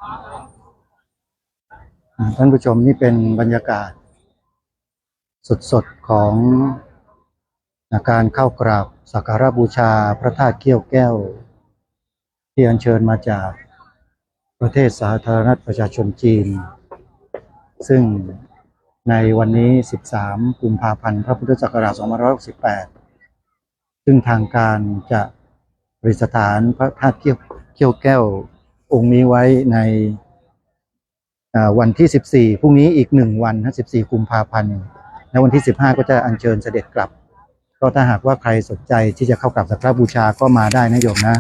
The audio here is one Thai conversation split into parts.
ท่านผู้ชมนี่เป็นบรรยากาศสดๆของการเข้ากราบสักการะบูชาพระธาตุเขี้ยวแก้วที่อัญเชิญมาจากประเทศสาธารณรัฐประชาชนจีนซึ่งในวันนี้13กุมภาพันธ์พระพุทธศักราช2568ซึ่งทางการจะประดิษฐานพระธาตุเขี้ยวแก้วองค์นี้ไว้ในวันที่14พรุ่งนี้อีก1วันนะ14กุมภาพันธ์ในวันที่15ก็จะอัญเชิญเสด็จกลับก็ถ้าหากว่าใครสนใจที่จะเข้ากราบสักการะบูชาก็มาได้นะโยมนะ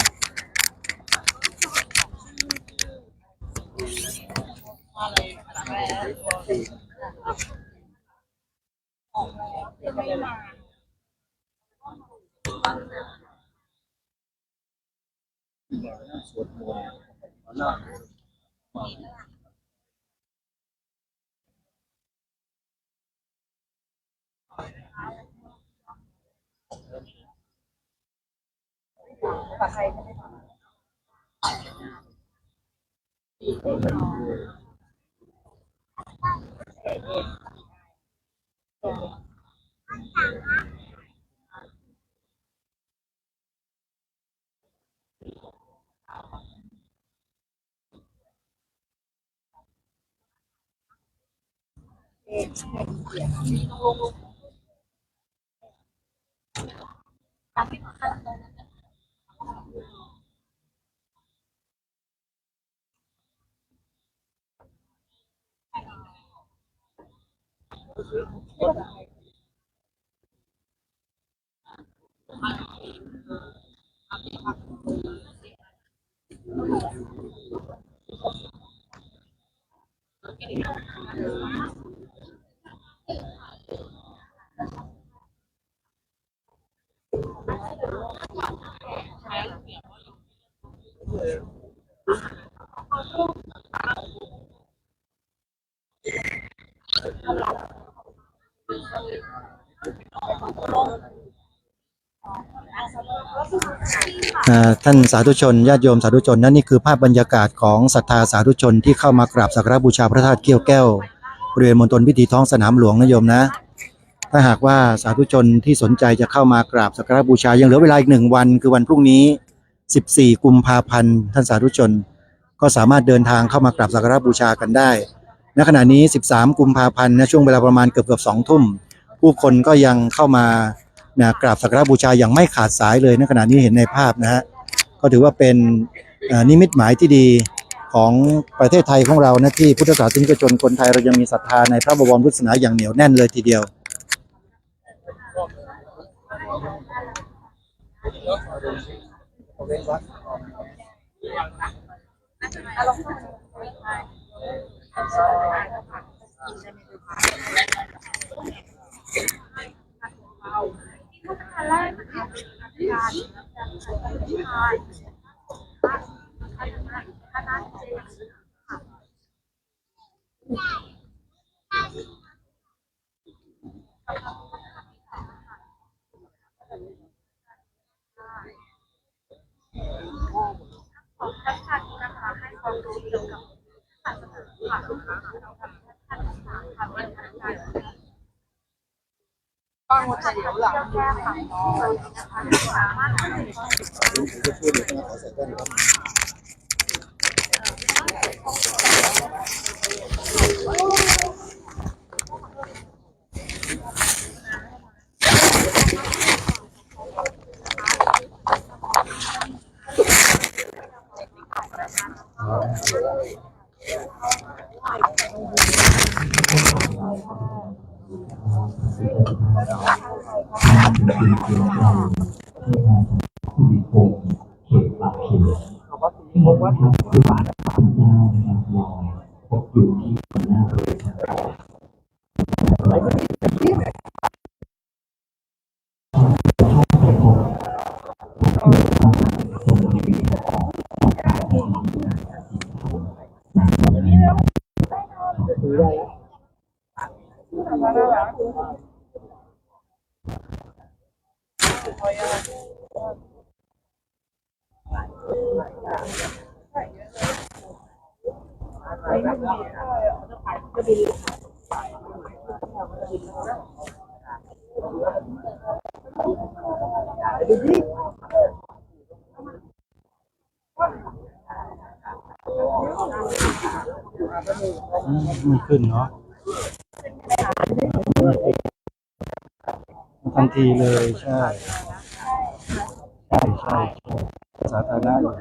ท่านสาธุชนญาติโยมสาธุชนนั่นนี่คือภาพบรรยากาศของศรัทธาสาธุชนที่เข้ามากราบสักการะบูชาพระธาตุเขี้ยวแก้วบริเวณมณฑลพิธีท้องสนามหลวงนะโยมนะถ้าหากว่าสาธุชนที่สนใจจะเข้ามากราบสักการะบูชายังเหลือเวลาอีก1วันคือวันพรุ่งนี้14กุมภาพันธ์ท่านสาธุชนก็สามารถเดินทางเข้ามากราบสักการะบูชากันได้ณขณะนี้13กุมภาพันธ์นะช่วงเวลาประมาณเกือบ2 ทุ่มผู้คนก็ยังเข้ามากราบสักการะบูชาอย่างไม่ขาดสายเลยณขณะนี้เห็นในภาพนะฮะก็ถือว่าเป็นนิมิตหมายที่ดีของประเทศไทยของเรานะที่พุทธศาสนิกชนคนไทยเรายังมีศรัทธาในพระบวรพุทธศาสนาอย่างเหนียวแน่นเลยทีเดียว ไม่ขึ้นเนาะทันทีเลยใช่ใช่สาธารณะอยู่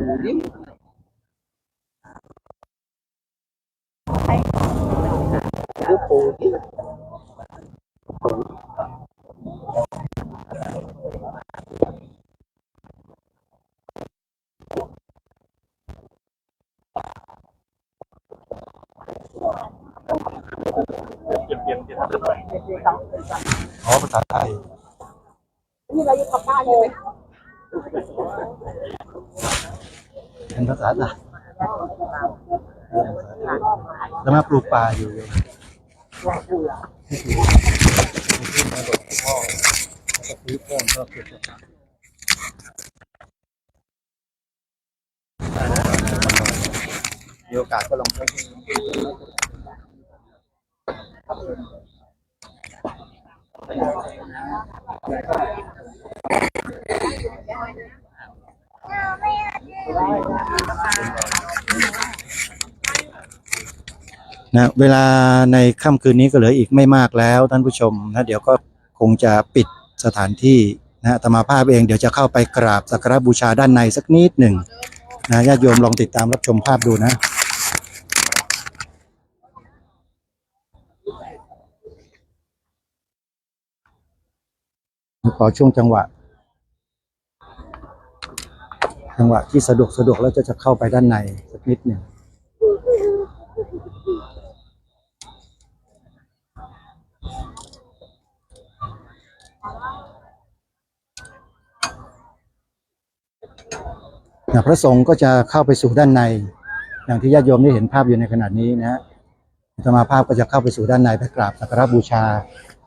อ๋อภาษาไทยเป็นภาษาไทยแล้วมาปลูกป่าอยู่ซื้อเพิ่มก็เกิดมีโอกาสก็ลองใช้นะเวลาในค่ำคืนนี้ก็เหลืออีกไม่มากแล้วท่านผู้ชมนะเดี๋ยวก็คงจะปิดสถานที่นะอาตมาภาพเองเดี๋ยวจะเข้าไปกราบสักการะบูชาด้านในสักนิดหนึ่งนะญาติโยมลองติดตามรับชมภาพดูนะขอช่วงจังหวะที่สะดวกแล้วจะเข้าไปด้านในสักนิดหนึ่งนะพระสงฆ์ก็จะเข้าไปสู่ด้านในอย่างที่ญาติโยมได้เห็นภาพอยู่ในขณะนี้นะฮะอาตมาภาพก็จะเข้าไปสู่ด้านในไปกราบสักการะบูชา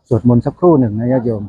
สวดมนต์สักครู่หนึ่งนะญาติโยม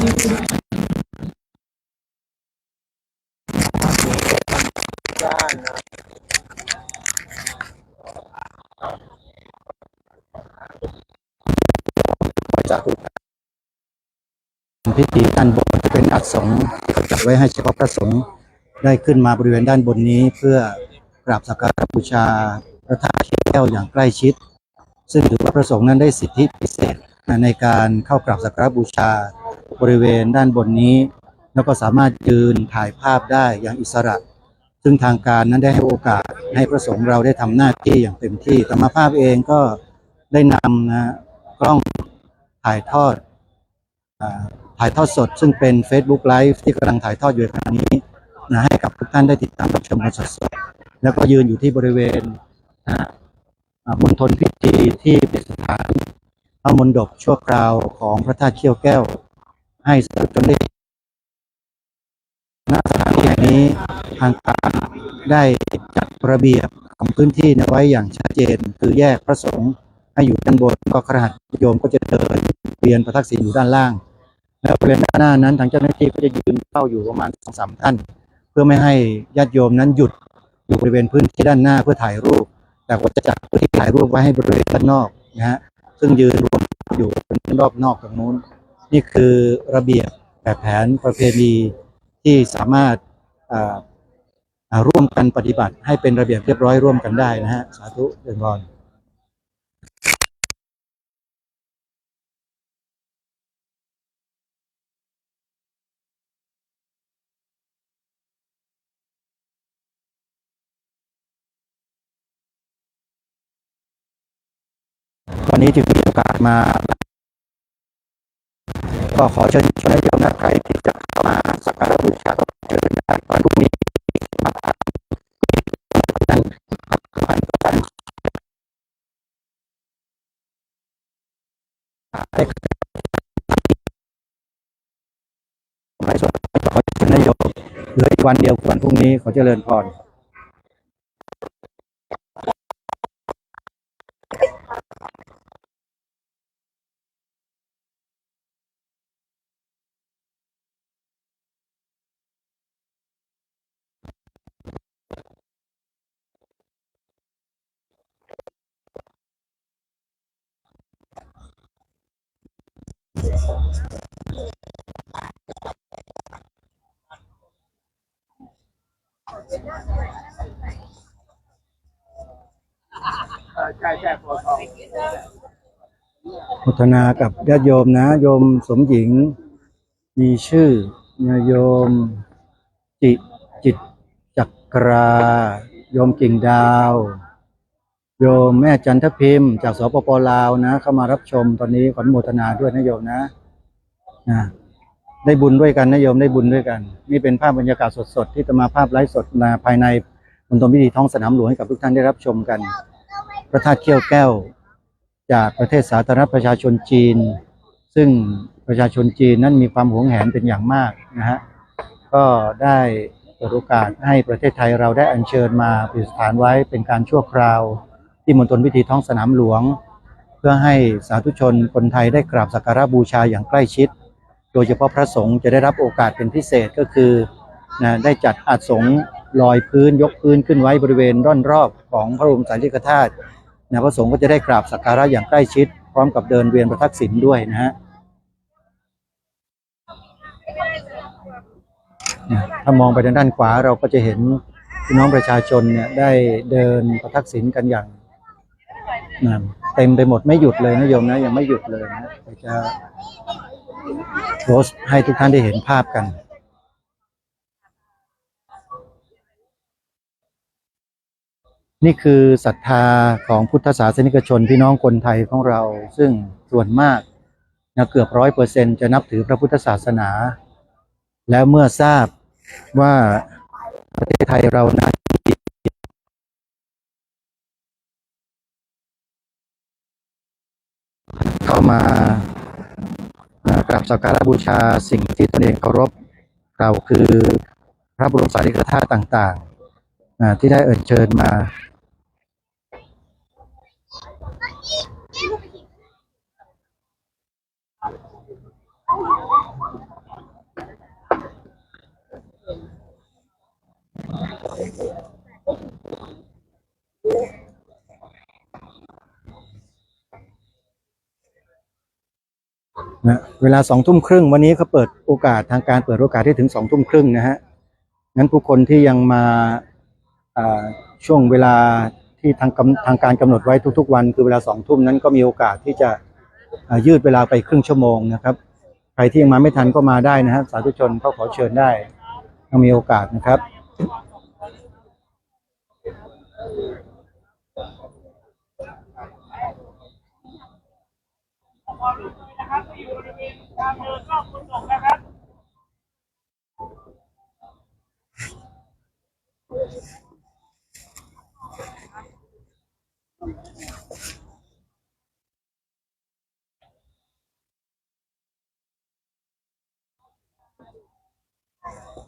จากพิธีด้านบนจะเป็นอาสงฆ์ที่เขาจัดไว้ให้เฉพาะพระสงฆ์ได้ขึ้นมาบริเวณด้านบนนี้เพื่อกราบสักการะบูชาพระธาตุแก้วอย่างใกล้ชิดซึ่งถือว่าพระสงฆ์นั้นได้สิทธิพิเศษในการเข้ากราบสักการะบูชาบริเวณด้านบนนี้แล้วก็สามารถยืนถ่ายภาพได้อย่างอิสระซึ่งทางการนั้นได้ให้โอกาสให้พระสงฆ์เราได้ทำหน้าที่อย่างเต็มที่ธรรมภาพเองก็ได้นำกล้องถ่ายทอดสดซึ่งเป็น Facebook Live ที่กำลังถ่ายทอดอยู่ขณะนี้ให้กับทุกท่านได้ติดตามรับชมกันสดๆแล้วก็ยืนอยู่ที่บริเวณมณฑลพิธีที่เป็นสถานพระมณฑปชั่วคราวของพระธาตุเขี้ยวแก้วให้สาธุชนได้ณสถานที่แห่งนี้ทางการได้จัดระเบียบของพื้นที่ไว้อย่างชัดเจนคือแยกพระสงฆ์ให้อยู่ด้านบนก็คฤหัสถ์โยมก็จะเดินเวียนประทักษิณอยู่ด้านล่างแล้วบริเวณด้านหน้านั้นทางเจ้าหน้าที่ก็จะยืนเฝ้าอยู่ประมาณ 2-3 ท่านเพื่อไม่ให้ญาติโยมนั้นหยุดอยู่บริเวณพื้นที่ด้านหน้าเพื่อถ่ายรูปแต่ก็จะจัดพื้นที่ถ่ายรูปไว้ให้บริเวณด้านนอกนะฮะซึ่งยืนรวมอยู่รอบนอกตรงนู้นนี่คือระเบียบแบบแผนประเพณีที่สามารถร่วมกันปฏิบัติให้เป็นระเบียบเรียบร้อยร่วมกันได้นะฮะสาธุเดินบอลวันนี้จึงมีโอกาสมาก็ขอเชิญชวนญาติโยมนะใครที่จะเข้ามาสักการะบูชาก็เชิญได้วันพรุ่งนี้มานั้นผ่านการให้หลายส่วนขอเชิญญาติโยมเหลืออีกวันเดียววันพรุ่งนี้ขอเจริญพรพัฒนากับญาติโยมนะโยมสมหญิงมีชื่อโยมจิตจักราโยมกิ่งดาวโยมแม่จันทพิมพ์จากสปป.ลาวนะเข้ามารับชมตอนนี้ขออนุโมทนาด้วยนะโยมนะได้บุญด้วยกันนะโยมได้บุญด้วยกันนี่เป็นภาพบรรยากาศสดๆที่จะมาภาพไลฟ์สดภายในมณฑลพิธีท้องสนามหลวงให้กับทุกท่านได้รับชมกันพระธาตุเขี้ยวแก้วจากประเทศสาธารณรัฐประชาชนจีนซึ่งประชาชนจีนนั้นมีความหวงแหนเป็นอย่างมากนะฮะก็ได้เปิดโอกาสให้ประเทศไทยเราได้อัญเชิญมาประดิษฐานไว้เป็นการชั่วคราวที่มณฑลพิธีท้องสนามหลวงเพื่อให้สาธุชนคนไทยได้กราบสักการะบูชาอย่างใกล้ชิดโดยเฉพาะพระสงฆ์จะได้รับโอกาสเป็นพิเศษก็คือได้จัดอาสงฆ์ลอยพื้นยกพื้นขึ้นไว้บริเวณร่อนรอบของพระบรมสารีริกธาตุพระสงฆ์ก็จะได้กราบสักการะอย่างใกล้ชิดพร้อมกับเดินเวียนประทักษิณด้วยนะฮะถ้ามองไปทางด้านขวาเราก็จะเห็นพี่น้องประชาชนเนี่ยได้เดินประทักษิณกันอย่างเต็มไปหมดไม่หยุดเลยนะโยมนะยังไม่หยุดเลยนะจะโพสต์ให้ทุกท่านได้เห็นภาพกันนี่คือศรัทธาของพุทธศาสนิกชนพี่น้องคนไทยของเราซึ่งส่วนมากเกือบ100%จะนับถือพระพุทธศาสนาแล้วเมื่อทราบว่าประเทศไทยเรานั้นเข้ามากราบสักการะบูชาสิ่งที่ตนเองเคารพเราคือพระบรมสารีริกธาตุต่างๆที่ได้เอ่ยเชิญมา นะเวลา20:30วันนี้เขาเปิดโอกาสทางการเปิดโอกาสให้ถึง20:30นะฮะงั้นผู้คนที่ยังมาช่วงเวลาที่ทางการกำหนดไว้ทุกๆวันคือเวลา20:00นั้นก็มีโอกาสที่จะยืดเวลาไปครึ่งชั่วโมงนะครับใครที่ยังมาไม่ทันก็มาได้นะฮะสาธุชนเขาขอเชิญได้ยังมีโอกาสนะครับ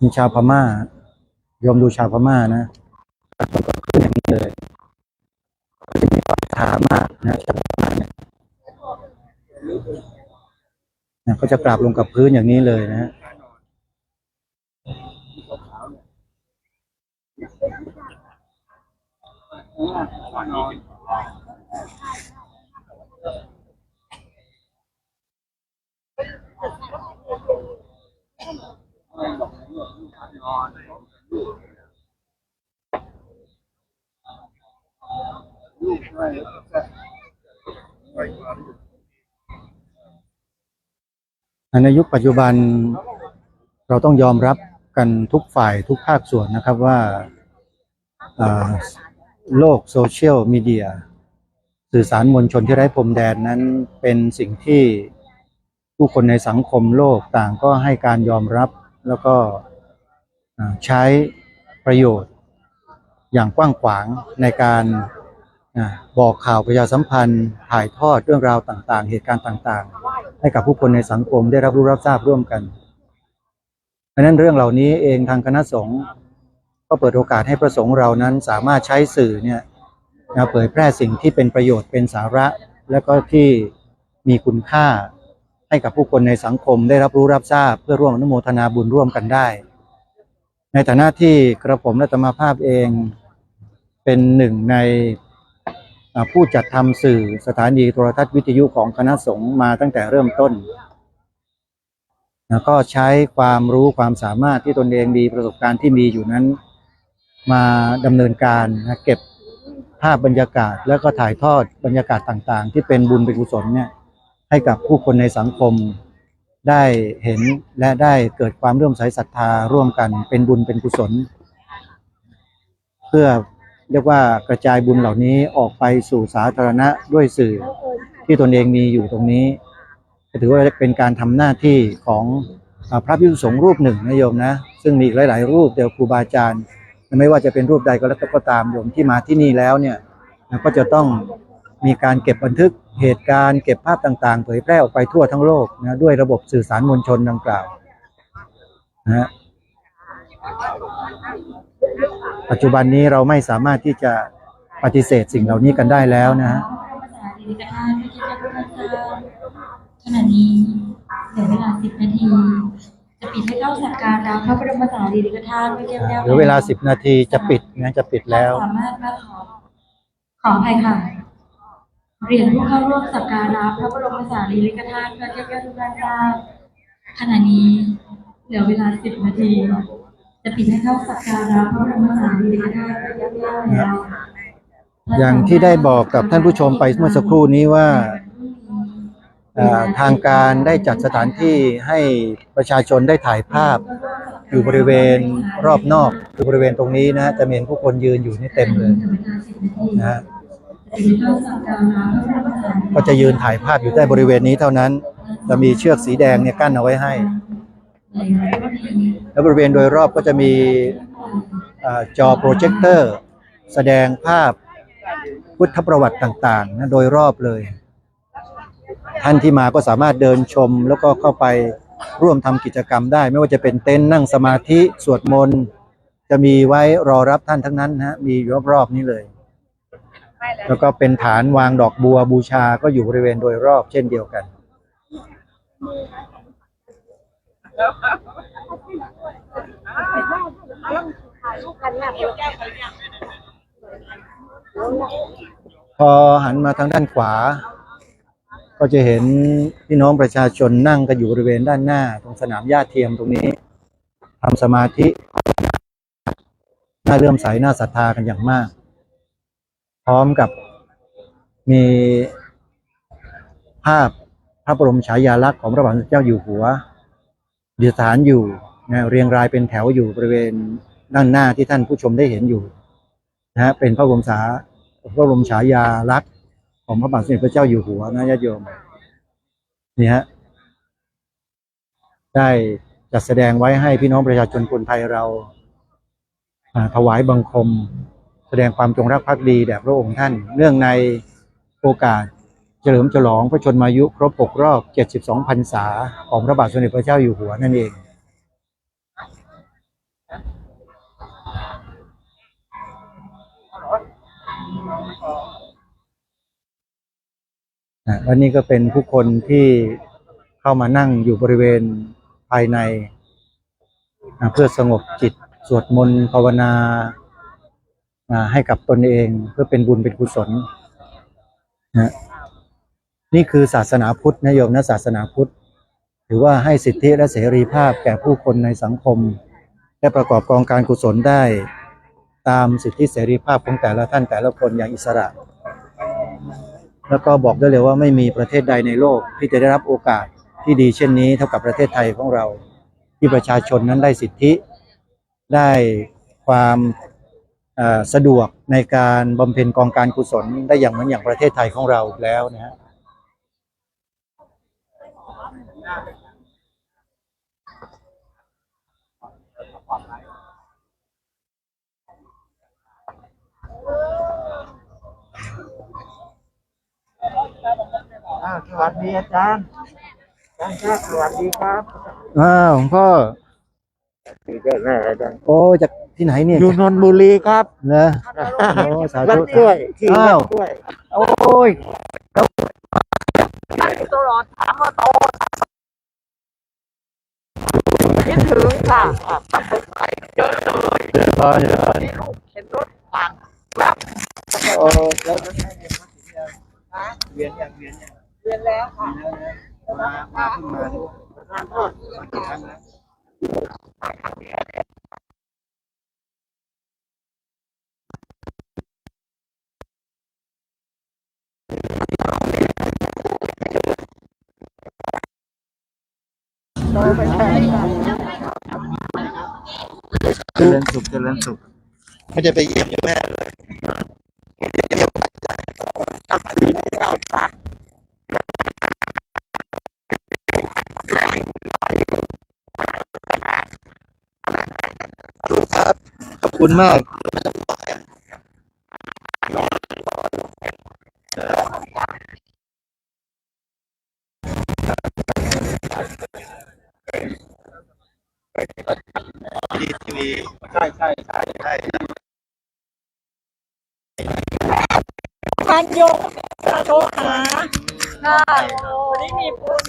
มีชาวพม่ายอมดูชาวพม่านะก็คืออย่างนี้เลยถามมากนะชาวพม่าเนี่ยเขาจะกราบลงกับพื้นอย่างนี้เลยนะฮะในยุคปัจจุบันเราต้องยอมรับกันทุกฝ่ายทุกภาคส่วนนะครับว่าโลกโซเชียลมีเดียสื่อสารมวลชนที่ไร้พรมแดนนั้นเป็นสิ่งที่ผู้คนในสังคมโลกต่างก็ให้การยอมรับแล้วก็ใช้ประโยชน์อย่างกว้างขวางในการบอกข่าวประชาสัมพันธ์ถ่ายทอดเรื่องราวต่างๆเหตุการณ์ต่างๆให้กับผู้คนในสังคมได้รับรู้รับทราบร่วมกันเพราะนั้นเรื่องเหล่านี้เองทางคณะสงฆ์ก็เปิดโอกาสให้พระสงฆ์เรานั้นสามารถใช้สื่อเนี่ยเผยแพร่สิ่งที่เป็นประโยชน์เป็นสาระและก็ที่มีคุณค่าให้กับผู้คนในสังคมได้รับรู้รับทราบเพื่อร่วมอนุโมทนาบุญร่วมกันได้ในฐานะที่กระผมและอาตมาภาพเองเป็นหนึ่งในผู้จัดทำสื่อสถานีโทรทัศน์วิทยุของคณะสงฆ์มาตั้งแต่เริ่มต้นก็ใช้ความรู้ความสามารถที่ตนเองมีประสบการณ์ที่มีอยู่นั้นมาดำเนินการเก็บภาพบรรยากาศแล้วก็ถ่ายทอดบรรยากาศต่างๆที่เป็นบุญเป็นกุศลเนี่ยให้กับผู้คนในสังคมได้เห็นและได้เกิดความเลื่อมใสศรัทธาร่วมกันเป็นบุญเป็นกุศลเพื่อเรียกว่ากระจายบุญเหล่านี้ออกไปสู่สาธารณะด้วยสื่อที่ตนเองมีอยู่ตรงนี้ถือว่าเป็นการทำหน้าที่ของพระภิกษุสงฆ์รูปหนึ่งนะโยมนะซึ่งมีหลายๆรูปเดียวครูบาอาจารย์ไม่ว่าจะเป็นรูปใดก็แล้วก็ตามโยมที่มาที่นี่แล้วเนี่ยก็จะต้องมีการเก็บบันทึกเหตุการณ์เก็บภาพต่างๆเผยแพร่ออกไปทั่วทั้งโลกนะด้วยระบบสื่อสารมวลชนดังกล่าวนะปัจจุบันนี้เราไม่สามารถที่จะปฏิเสธสิ่งเหล่านี้กันได้แล้วนะฮะขณะนี้เหลือเวลา10 นาทีจะปิดให้เข้าสักการะพระบรมสารีริกธาตุไว้แล้วเหลือเวลา10 นาทีจะปิดนะจะปิดแล้วสามารถมาขออภัยค่ะเรียนผู้เข้าร่วมสักการะพระบรมสารีริกธาตุเพื่อเทียบเทียบทุกท่านทราบขณะนี้เหลือเวลา10 นาทีจะปิดให้เข้าสักการะพระบรมสารีริกธาตุเรียบร้อยแล้วอย่างที่ได้บอกกับท่านผู้ชมไปเมื่อสักครู่นี้ว่าทางการได้จัดสถานที่ให้ประชาชนได้ถ่ายภาพอยู่บริเวณรอบนอกคือบริเวณตรงนี้นะจะเห็นผู้คนยืนอยู่นี่เต็มเลยนะก็จะยืนถ่ายภาพอยู่ใต้บริเวณนี้เท่านั้นจะมีเชือกสีแดงเนี่ยกั้นเอาไว้ให้แล้วบริเวณโดยรอบก็จะมีจอโปรเจคเตอร์แสดงภาพพุทธประวัติต่างๆนะโดยรอบเลยท่านที่มาก็สามารถเดินชมแล้วก็เข้าไปร่วมทำกิจกรรมได้ไม่ว่าจะเป็นเต็นท์นั่งสมาธิสวดมนต์จะมีไว้รอรับท่านทั้งนั้นนะมีรอบๆนี้เลยแล้วก็เป็นฐานวางดอกบัวบูชาก็อยู่บริเวณโดยรอบเช่นเดียวกัน พอหันมาทางด้านขวา ก็จะเห็นพี่น้องประชาชนนั่งกันอยู่บริเวณด้านหน้าตรงสนามหญ้าเทียมตรงนี้ทำสมาธิน่าเลื่อมใสน่าศรัทธากันอย่างมาก พร้อมกับมีภาพพระบรมฉายาลักษณ์ของพระบาทสมเด็จเจ้าอยู่หัวดิษฐานอยู่นะเรียงรายเป็นแถวอยู่บริเวณด้านหน้าที่ท่านผู้ชมได้เห็นอยู่นะฮะเป็นพระบรมฉายาลักษณ์ของพระบาทสมเด็จพระเจ้าอยู่หัวนะญาติโยมนี่ฮะได้จัดแสดงไว้ให้พี่น้องประชาชนคนไทยเราถวายบังคมแสดงความจงรักภักดีแด่พระองค์ท่านเนื่องในโอกาสเฉลิมฉลองพระชนมายุครบ6 รอบ 72 พรรษาของพระบาทสมเด็จพระเจ้าอยู่หัวนั่นเองและนี่ก็เป็นผู้คนที่เข้ามานั่งอยู่บริเวณภายในเพื่อสงบจิตสวดมนต์ภาวนาให้กับตนเองเพื่อเป็นบุญเป็นกุศลนะนี่คือศาสนาพุทธนะโยมนะศาสนาพุทธถือว่าให้สิทธิและเสรีภาพแก่ผู้คนในสังคมและประกอบกองการกุศลได้ตามสิทธิเสรีภาพของแต่ละท่านแต่ละคนอย่างอิสระแล้วก็บอกได้เลยว่าไม่มีประเทศใดในโลกที่จะได้รับโอกาสที่ดีเช่นนี้เท่ากับประเทศไทยของเราที่ประชาชนนั้นได้สิทธิได้ความสะดวกในการบำเพ็ญกองการกุศลได้อย่างเหมือนอย่างประเทศไทยของเราแล้วนะฮะสวัสดีอาจารย์ครับสวัสดีครับหลวงพ่อโอ้จากที่ไหนเนี่ยอยู่นนทบุรีครับเนอะโอ้สาธุ วัดกล้วยที่วัดกล้วยโอ้ยตลอดถามว่าโตคิดถึงค่ะเจอเลยนี่ลูกเห็นรถผ่านครับโอ้แล้วเรียนแล้วค่ะมาขึ้นมาเจริญสุขไม่ได้ไปเยี่ยมแม่เลยครับขอบคุณมากทีวีใช่พันโยกโทรหาวันนี้มีบุญ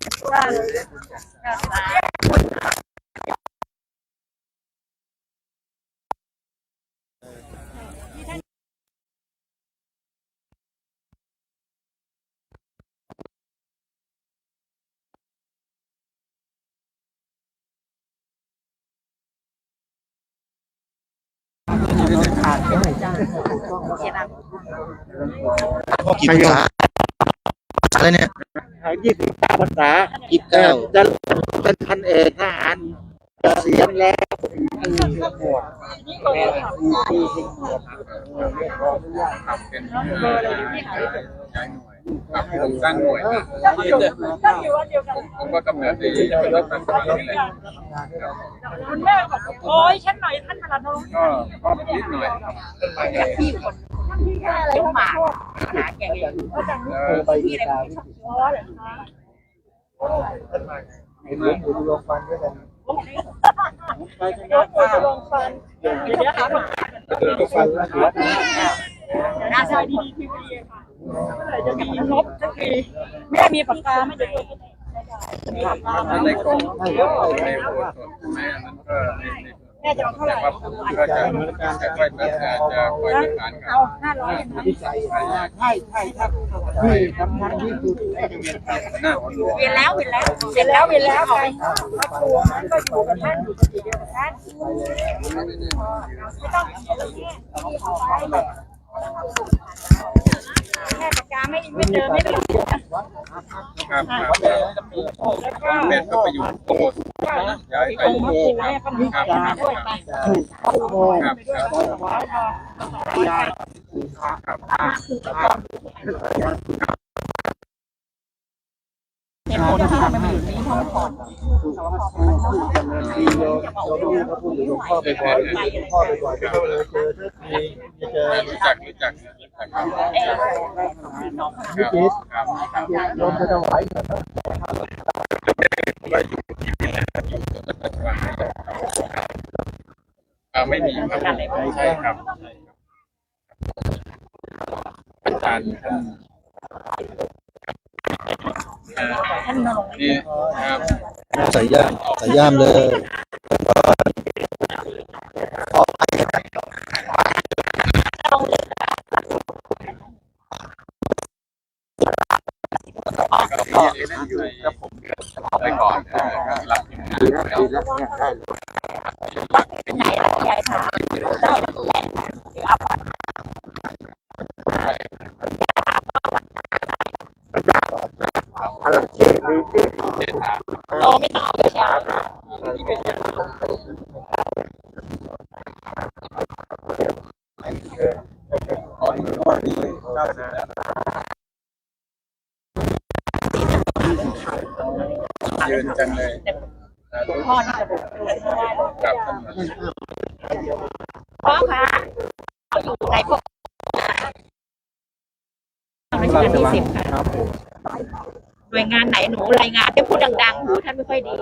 กี่ภาษาอะไรเนี่ย29 ภาษา29จะเป็นพันเอกทหารเสียงแล้วสร้างหน่วยผมก็กำเนิดดีเป็นรถสังกัดนี่แหละคุณแม่บอกโอ้ยฉันหน่อยท่านประหลัดนรงค์ก็นิดหน่อยที่คนอะไรมาหาแกเองไปดีตาเห็นหลวงปู่ดวงฟันด้วยกันไปกันนะลงฟันเดี๋ยวค่ะฟันแล้ว น่าใจดีทีวีค่ะเมื่อไหร่จะมีลบสักทีแม่มีปากกาไม่ได้ในคนในโบสถ์แม่นั้นก็ แม่จะเอาเท่าไหร่ แต่ว่าผมก็จะค่อยจะค่อยประสานกัน เอา500ที่สำคัญที่สุด หน้าหัวหลวง เวียนแล้วไปมาตัวนั้นก็อยู่กับท่านอยู่ที่เดียวกับท่านไม่ต้องแม่ปากกาไม่เจอไม่เป็นไร ครับแม่ก็ไปอยู่โอ้ย้ายไปโอ้ครับรู้จักครับ โยมจะถวาย ไม่มีครับใช่ครับอาจารย์นี่ครับ ใส่ย่ามเลยไปก่อนหลับยืนจังเลยพ่อนี่จะบอกครับ พ่อคะอยู่ไหนพวกราชการที่10ค่ะหน่วยงานไหนหนูรายงานให้พูดดังๆหูท่านไม่ค่อยดี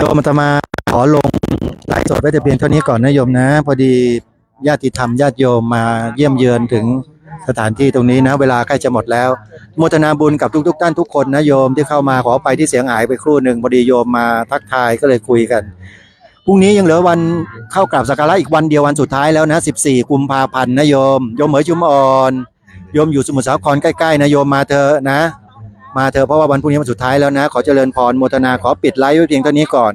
โยมอาตมาขอลงไลฟ์สดไว้แต่เพียงเท่านี้ก่อนนะโยมนะพอดีญาติธรรมญาติโยมมาเยี่ยมเยือนถึงสถานที่ตรงนี้นะเวลาใกล้จะหมดแล้วโมทนาบุญกับทุกท่านทุกคนนะโยมที่เข้ามาขอไปที่เสียงหายไปครู่หนึ่งพอดีโยมมาทักทายก็เลยคุยกันพรุ่งนี้ยังเหลือวันเข้ากราบสักการะอีกวันเดียววันสุดท้ายแล้วนะ14กุมภาพันธ์นะโยมเหมยชุมอ่อนโยมอยู่สมุทรสาครใกล้ๆนะโยมมาเถอะนะมาเถอะเพราะว่าวันพรุ่งนี้วันสุดท้ายแล้วนะขอเจริญพรโมทนาขอปิดไลฟ์ไว้เพียงเท่านี้ก่อน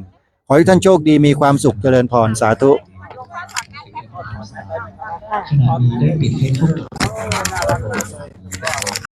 ขอให้ท่านโชคดีมีความสุขเจริญพรสาธุ ขณะนี้ได้ปิดให้ทุก